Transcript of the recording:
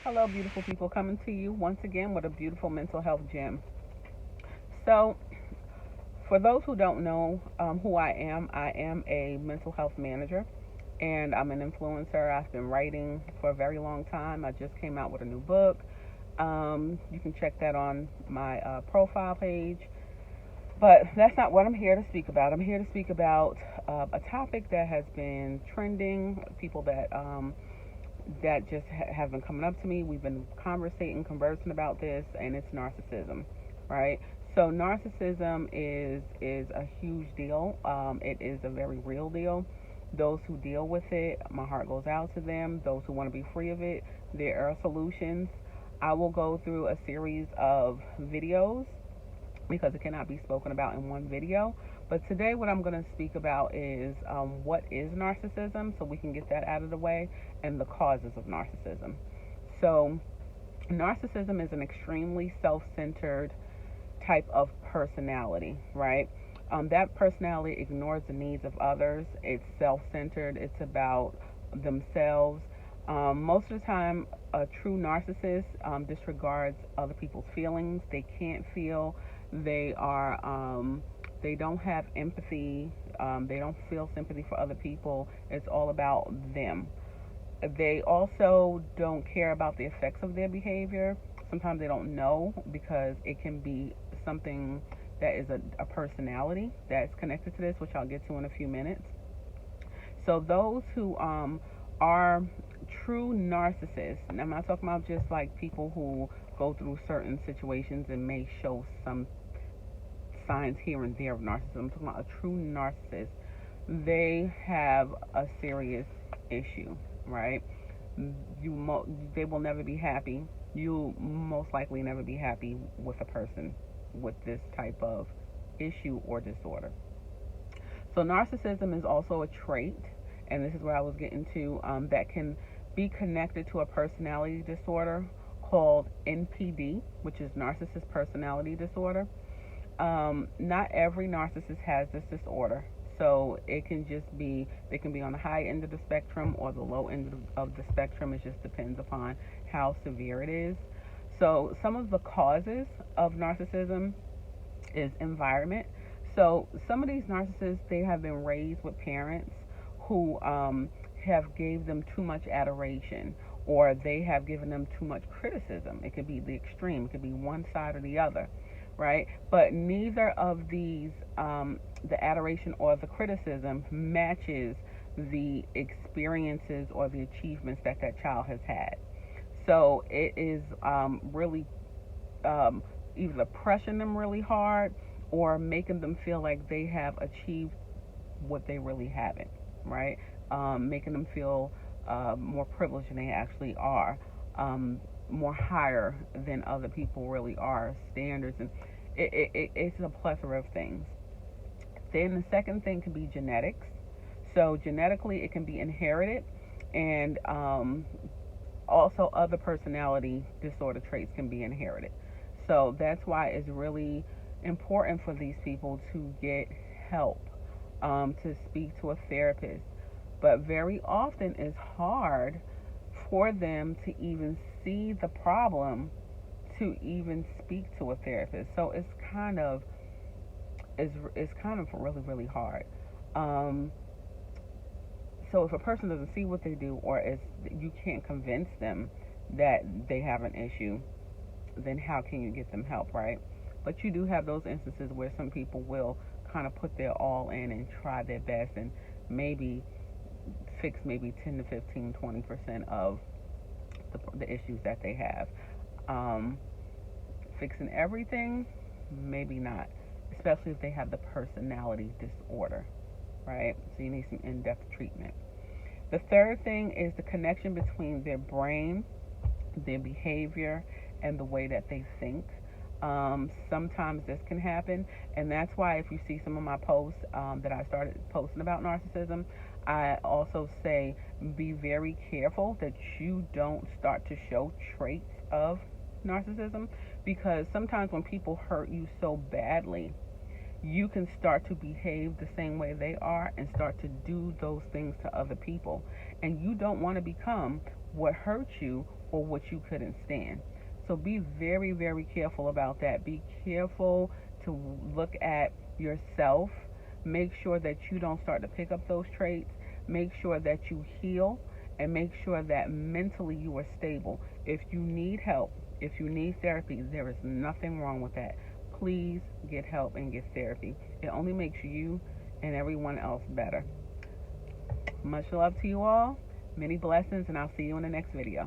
Hello, beautiful people, coming to you once again with a beautiful mental health gem. So, for those who don't know who I am a mental health manager and I'm an influencer. I've been writing for a very long time. I just came out with a new book. You can check that on my profile page. But that's not what I'm here to speak about. I'm here to speak about a topic that has been trending, people that just have been coming up to me. We've been conversing about this, and it's narcissism, right? So narcissism is a huge deal. It is a very real deal. Those who deal with it, my heart goes out to them. Those who want to be free of it, there are solutions. I will go through a series of videos because it cannot be spoken about in one video. But today, what I'm going to speak about is what is narcissism, so we can get that out of the way, and the causes of narcissism. So, narcissism is an extremely self centered type of personality, right? That personality ignores the needs of others, it's self centered, it's about themselves. Most of the time, a true narcissist disregards other people's feelings. They can't feel. They are. They don't have empathy. They don't feel sympathy for other people. It's all about them. They also don't care about the effects of their behavior. Sometimes they don't know because it can be something that is a personality that's connected to this, which I'll get to in a few minutes. So those who are true narcissists, and I'm not talking about just like people who go through certain situations and may show some signs here and there of narcissism. I'm talking about a true narcissist. They have a serious issue, right? They will never be happy. You'll most likely never be happy with a person with this type of issue or disorder. So narcissism is also a trait, and this is where I was getting to, that can be connected to a personality disorder called NPD, which is narcissist personality disorder. Not every narcissist has this disorder. So it can just be, they can be on the high end of the spectrum or the low end of the spectrum. It just depends upon how severe it is. So some of the causes of narcissism is environment. So some of these narcissists, they have been raised with parents who have gave them too much adoration, or they have given them too much criticism. It could be the extreme. It could be one side or the other, right? But neither of these, the adoration or the criticism, matches the experiences or the achievements that that child has had. So it is really um, either pressing them really hard or making them feel like they have achieved what they really haven't, right? Making them feel more privileged than they actually are, more higher than other people really are, standards, and it's a plethora of things. Then the second thing can be genetics. So genetically, it can be inherited, and also other personality disorder traits can be inherited. So that's why it's really important for these people to get help, to speak to a therapist. But very often it's hard for them to even see the problem to even speak to a therapist. So it's kind of really hard. Um, so if a person doesn't see what they do, or if you can't convince them that they have an issue, then how can you get them help, right? But you do have those instances where some people will kind of put their all in and try their best and maybe fix maybe 10 to 15, 20% of the issues that they have. Um, Fixing everything, maybe not, especially if they have the personality disorder, right? So you need some in depth treatment. The third thing is the connection between their brain, their behavior, and the way that they think. Sometimes this can happen, and that's why if you see some of my posts that I started posting about narcissism, I also say be very careful that you don't start to show traits of narcissism, because sometimes when people hurt you so badly, you can start to behave the same way they are and start to do those things to other people. And you don't want to become what hurt you or what you couldn't stand. So be very, very careful about that. Be careful to look at yourself. Make sure that you don't start to pick up those traits. Make sure that you heal, and make sure that mentally you are stable. If you need help, if you need therapy, there is nothing wrong with that. Please get help and get therapy. It only makes you and everyone else better. Much love to you all. Many blessings, and I'll see you in the next video.